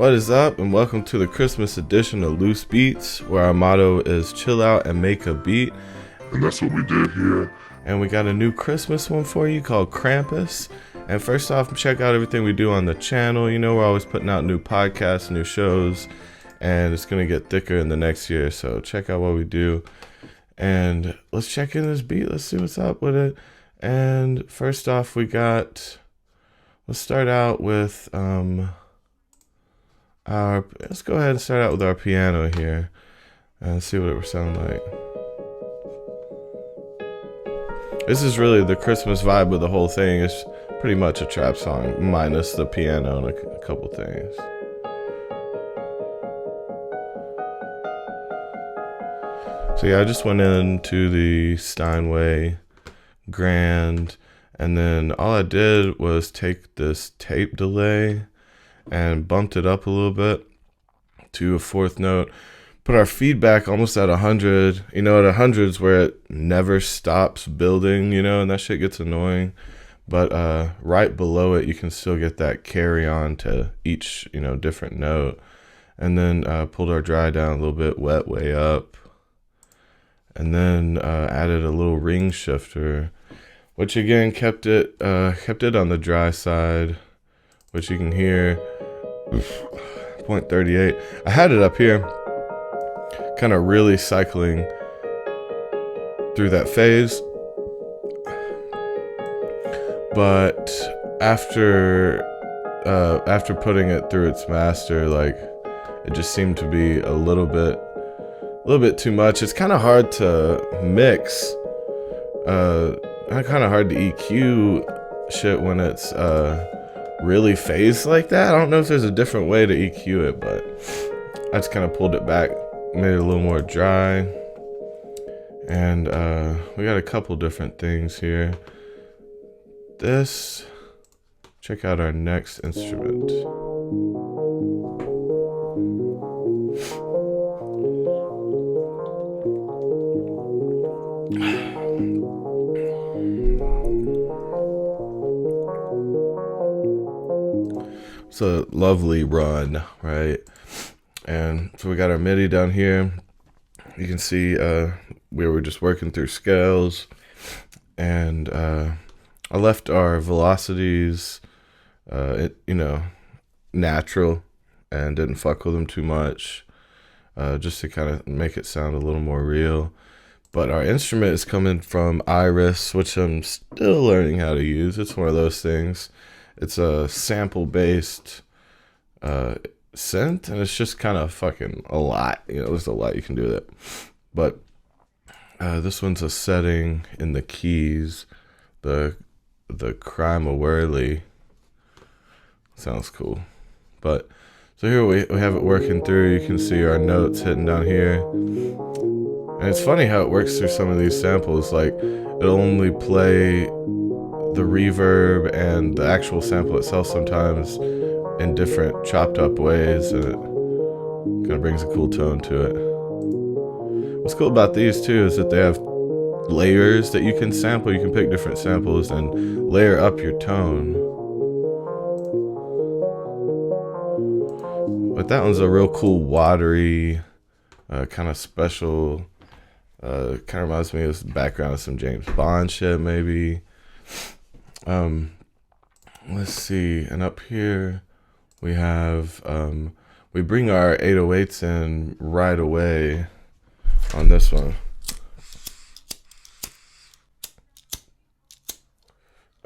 What is up, and welcome to the Christmas edition of Loose Beats, where our motto is chill out and make a beat. And that's what we did here. And we got a new Christmas one for you called Krampus. And first off, check out everything we do on the channel. You know, we're always putting out new podcasts, new shows, and it's going to get thicker in the next year. So check out what we do. And let's check in this beat. Let's see what's up with it. And first off, let's start out with let's go ahead and start out with our piano here and see what it will sound like. This is really the Christmas vibe of the whole thing. It's pretty much a trap song minus the piano and a couple things. So yeah, I just went into the Steinway Grand, and then all I did was take this tape delay and bumped it up a little bit to a fourth note. Put our feedback almost at 100. You know, at 100 is where it never stops building, you know, and that shit gets annoying. But right below it, you can still get that carry on to each, you know, different note. And then pulled our dry down a little bit, wet way up. And then added a little ring shifter, which again kept it on the dry side, which you can hear. 0.38. I had it up here, kind of really cycling through that phase, but after putting it through its master, like, it just seemed to be a little bit too much. It's kind of hard to mix, kind of hard to EQ shit when it's really phased like that. I don't know if there's a different way to EQ it, but I just kind of pulled it back, made it a little more dry. And we got a couple different things here. Check out our next instrument. It's a lovely run, right? And so we got our MIDI down here. You can see we were just working through scales, and I left our velocities, natural, and didn't fuck with them too much, just to kind of make it sound a little more real. But our instrument is coming from Iris, which I'm still learning how to use. It's one of those things. It's a sample-based synth, and it's just kind of fucking a lot. You know, there's a lot you can do with it. But this one's a setting in the keys, the Crime of Whirly. Sounds cool. But so here we have it working through. You can see our notes hitting down here. And it's funny how it works through some of these samples. Like, it'll only play the reverb and the actual sample itself sometimes in different chopped up ways, and it kind of brings a cool tone to it. What's cool about these too is that they have layers that you can sample. You can pick different samples and layer up your tone. But that one's a real cool watery, kind of special, kind of reminds me of the background of some James Bond shit maybe. Let's see, and up here we have we bring our 808s in right away on this one.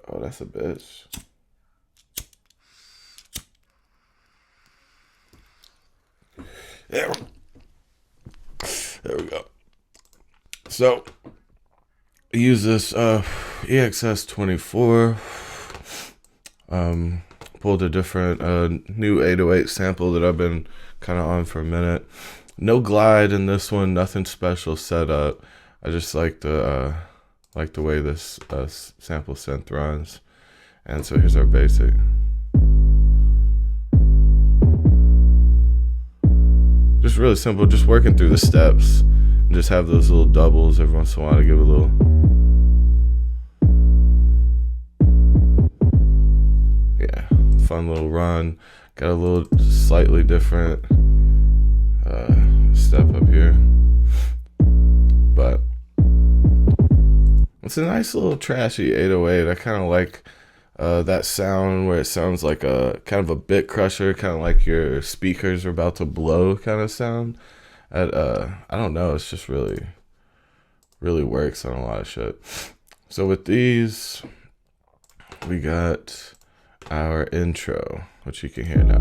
Oh, that's a bitch. There we go. So I use this EXS24, pulled a different new 808 sample that I've been kind of on for a minute. No glide in this one, nothing special set up. I just like the way this sample synth runs. And so here's our basic. Just really simple, just working through the steps. And just have those little doubles every once in a while to give a little. Yeah, fun little run. Got a little slightly different step up here, but it's a nice little trashy 808. I kind of like that sound where it sounds like a kind of a bit crusher, kind of like your speakers are about to blow kind of sound. I don't know, it's just really works on a lot of shit. So with these, we got our intro, which you can hear now.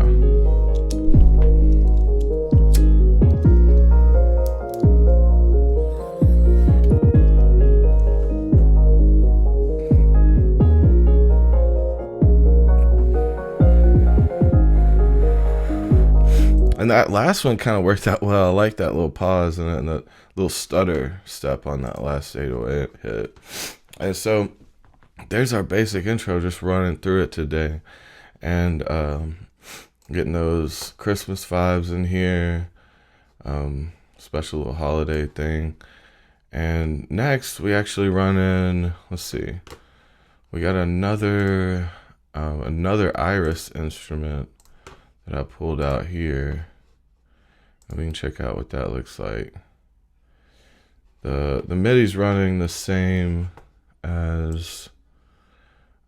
And that last one kind of worked out well. I like that little pause and that little stutter step on that last 808 hit. And so there's our basic intro, just running through it today. And getting those Christmas vibes in here. Special little holiday thing. And next we actually run in, let's see. We got another Iris instrument that I pulled out here. And we can check out what that looks like. The MIDI's running the same as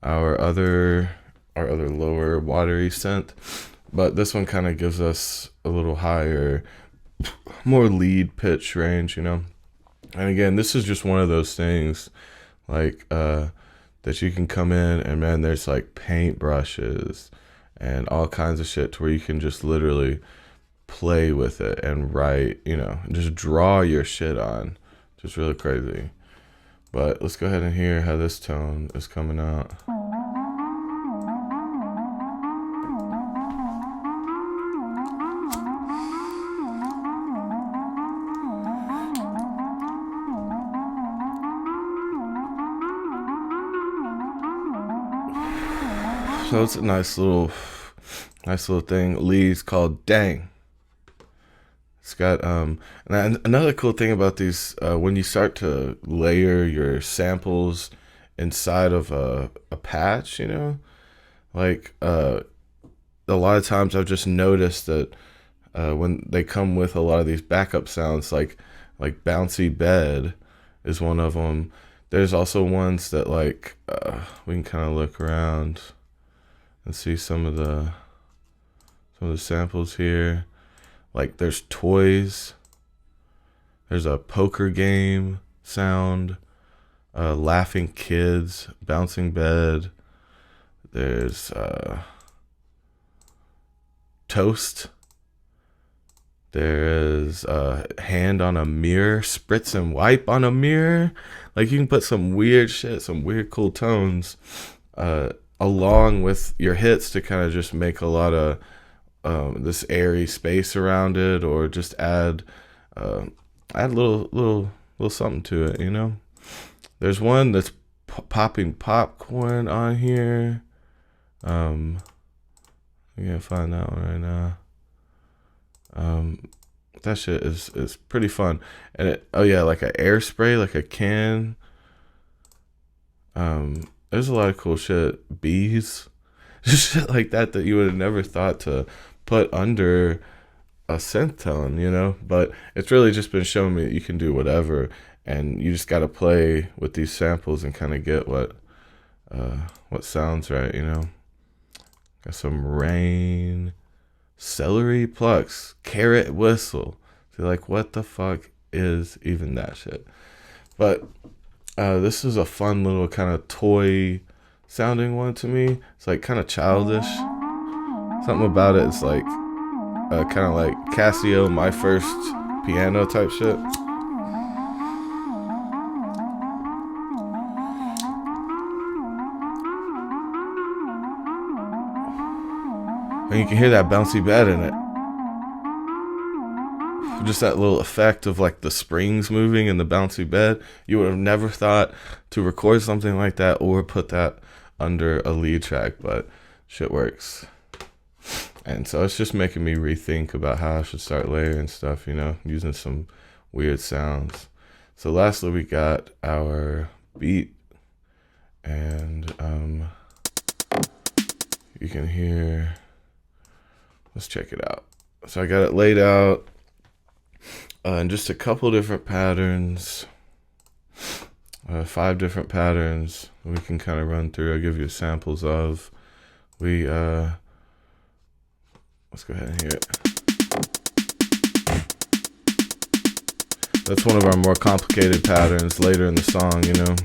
our other lower watery synth, but this one kind of gives us a little higher, more lead pitch range, you know. And again, this is just one of those things like that you can come in and man, there's like paint brushes and all kinds of shit to where you can just literally play with it and write, you know, and just draw your shit on. Just really crazy. But let's go ahead and hear how this tone is coming out. So it's a nice little thing. Lee's called Dang. It's got and another cool thing about these when you start to layer your samples inside of a patch, you know, like a lot of times I've just noticed that when they come with a lot of these backup sounds, like Bouncy Bed is one of them. There's also ones that like we can kind of look around and see some of the samples here. Like there's toys, there's a poker game sound, laughing kids, bouncing bed, there's toast, there is hand on a mirror, spritz and wipe on a mirror. Like you can put some weird shit, some weird cool tones along with your hits to kind of just make a lot of this airy space around it, or just add a little something to it, you know. There's one that's popping popcorn on here. I'm gonna find that one right now. That shit is pretty fun. And it, oh yeah, like an air spray, like a can. There's a lot of cool shit. Bees. Just shit like that you would have never thought to put under a synth tone, you know. But it's really just been showing me that you can do whatever, and you just got to play with these samples and kind of get what sounds right, you know. Got some rain, celery plucks, carrot whistle. So like, what the fuck is even that shit? But this is a fun little kind of toy sounding one to me. It's like kind of childish. Something about it is like kind of like Casio, My First Piano type shit. And you can hear that bouncy bed in it. Just that little effect of like the springs moving in the bouncy bed. You would have never thought to record something like that or put that under a lead track, but shit works. And so it's just making me rethink about how I should start layering stuff, you know, using some weird sounds. So lastly, we got our beat, and you can hear let's check it out. So I got it laid out in just a couple different patterns, 5 different patterns we can kind of run through. I'll give you samples of. Let's go ahead and hear it. That's one of our more complicated patterns later in the song, you know.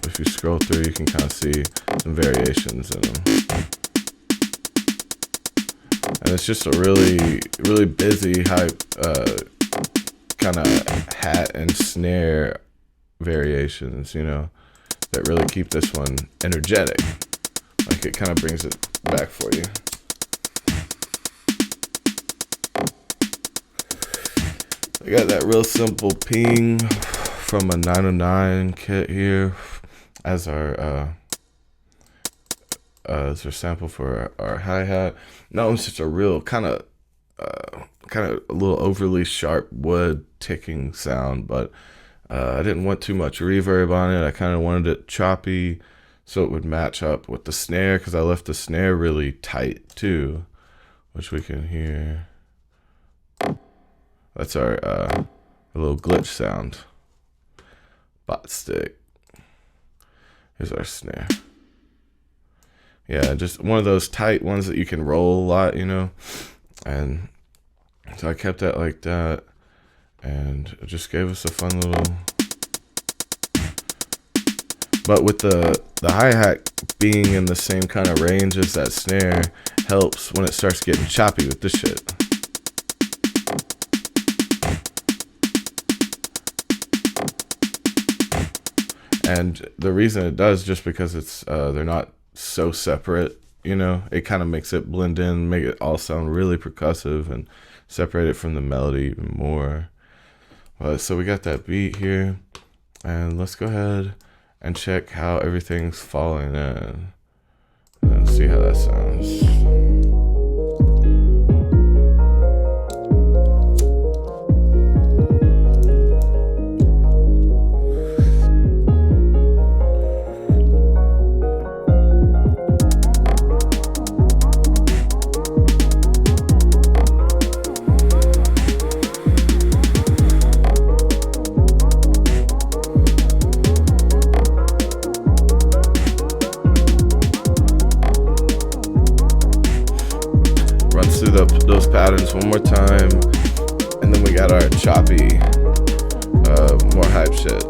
If you scroll through, you can kind of see some variations in them. And it's just a really, really busy, hype, kind of hat and snare variations, you know, that really keep this one energetic. Like, it kind of brings it back for you. I got that real simple ping from a 909 kit here as our sample for our hi-hat. That one's just a real kind of a little overly sharp wood ticking sound, but I didn't want too much reverb on it. I kind of wanted it choppy so it would match up with the snare, because I left the snare really tight too, which we can hear. That's our little glitch sound. Bot stick. Here's our snare. Yeah, just one of those tight ones that you can roll a lot, you know. And so I kept that like that, and it just gave us a fun little. But with the hi-hat being in the same kind of range as that snare helps when it starts getting choppy with this shit. And the reason it does, just because it's they're not so separate, you know, it kind of makes it blend in, make it all sound really percussive, and separate it from the melody even more. So we got that beat here, and let's go ahead and check how everything's falling in and see how that sounds. Those patterns one more time, and then we got our choppy, more hype shit.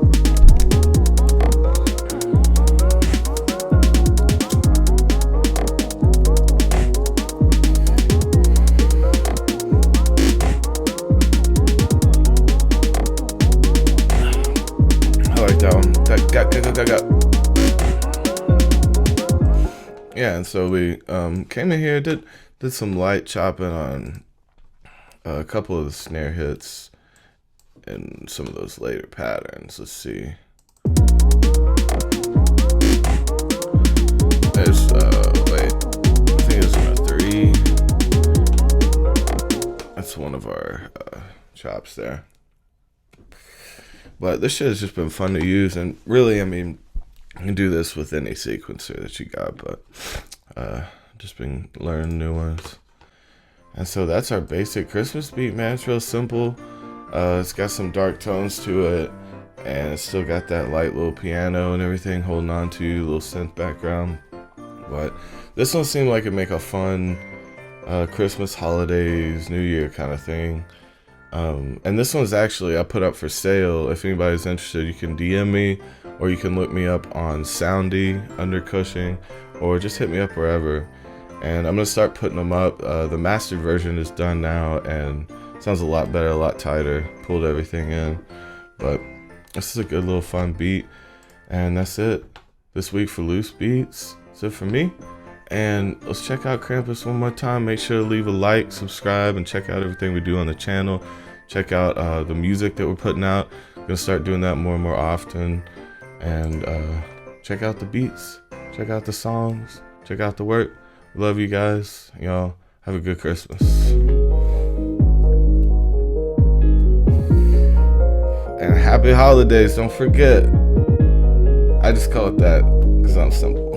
I like that one. Yeah, and so we came in here, did some light chopping on a couple of the snare hits and some of those later patterns. Let's see. There's wait, I think it's a 3. That's one of our chops there. But this shit has just been fun to use, and really, I mean, you can do this with any sequencer that you got, but just been learning new ones. And so that's our basic Christmas beat, man. It's real simple. It's got some dark tones to it, and it's still got that light little piano and everything holding on to you, little synth background. But this one seemed like it'd make a fun Christmas, holidays, New Year kind of thing. And this one's actually I put up for sale. If anybody's interested, you can DM me, or you can look me up on Soundy under Cushing, or just hit me up wherever. And I'm gonna start putting them up. The mastered version is done now, and sounds a lot better, a lot tighter. Pulled everything in, but this is a good little fun beat. And that's it this week for Loose Beats. That's it for me. And let's check out Krampus one more time. Make sure to leave a like, subscribe, and check out everything we do on the channel. Check out the music that we're putting out. We're gonna start doing that more and more often. And check out the beats, check out the songs, check out the work. Love you guys. Y'all have a good Christmas. And happy holidays, don't forget. I just call it that because I'm simple.